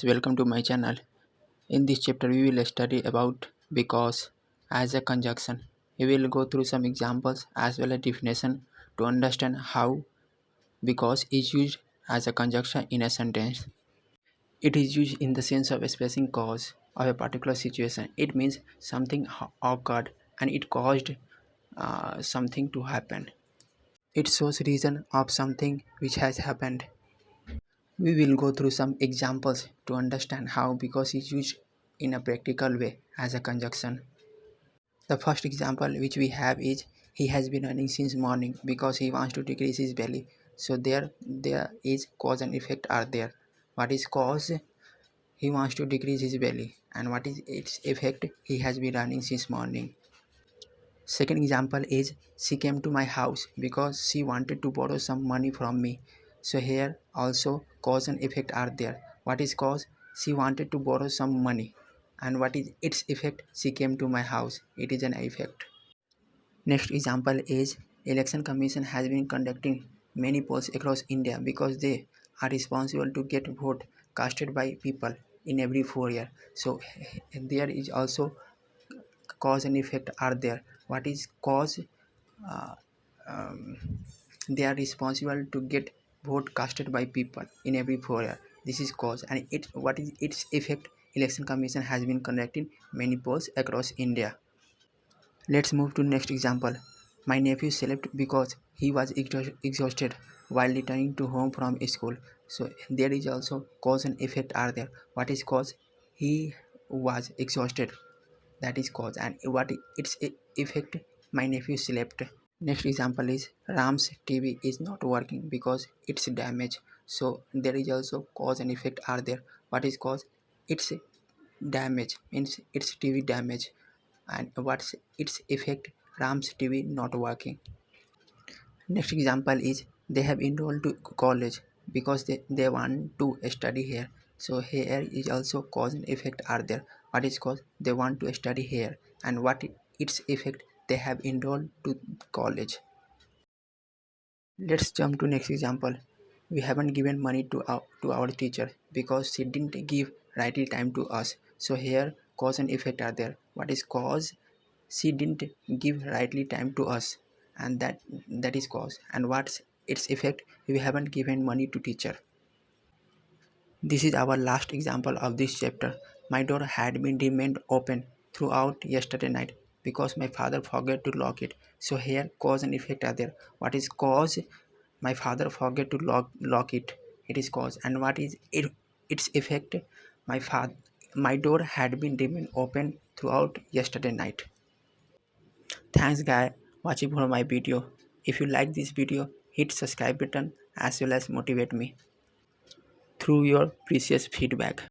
friends, welcome to my channel. In this chapter we will study about because as a conjunction. We will go through some examples as well as definition to understand how because is used as a conjunction in a sentence. It is used in the sense of expressing cause of a particular situation. It means something occurred and it caused something to happen. It shows reason of something which has happened. We will go through some examples to understand how because is used in a practical way as a conjunction. The first example which we have is he has been running since morning because he wants to decrease his belly. So there is cause and effect are there. What is cause? He wants to decrease his belly, and what is its effect? He has been running since morning. Second example is she came to my house because she wanted to borrow some money from me. So here also cause and effect are there. What is cause? She wanted to borrow some money. And what is its effect? She came to my house. It is an effect. Next example is election commission has been conducting many polls across India because they are responsible to get vote casted by people in every 4 years. So there is also cause and effect are there. What is cause? uh, um, they are responsible to get vote casted by people in every 4 years. This is cause, and it what is its effect? Election commission has been conducting many polls across India. Let's move to next example. My nephew slept because he was exhausted while returning to home from school. So there is also cause and effect are there. What is cause? He was exhausted. That is cause, and what its effect? My nephew slept. Next example is Ram's TV is not working because it's damaged. So there is also cause and effect are there. What is cause? It's damage, means it's TV damage, and what's its effect? Ram's TV not working. Next example is they have enrolled to college because they want to study here. So here is also cause and effect are there. What is cause? They want to study here, and what its effect? They have enrolled to college. Let's jump to next example. We haven't given money to our teacher because she didn't give rightly time to us. So here cause and effect are there. What is cause? She didn't give rightly time to us, and that is cause. And what's its effect? We haven't given money to teacher. This is our last example of this chapter. My door had been remained open throughout yesterday night because my father forgot to lock it. So here cause and effect are there. What is cause? My father forget to lock it. It is cause. And what is its effect? My door had been remained open throughout yesterday night. Thanks guy watching for my video. If you like this video, hit subscribe button as well as motivate me through your precious feedback.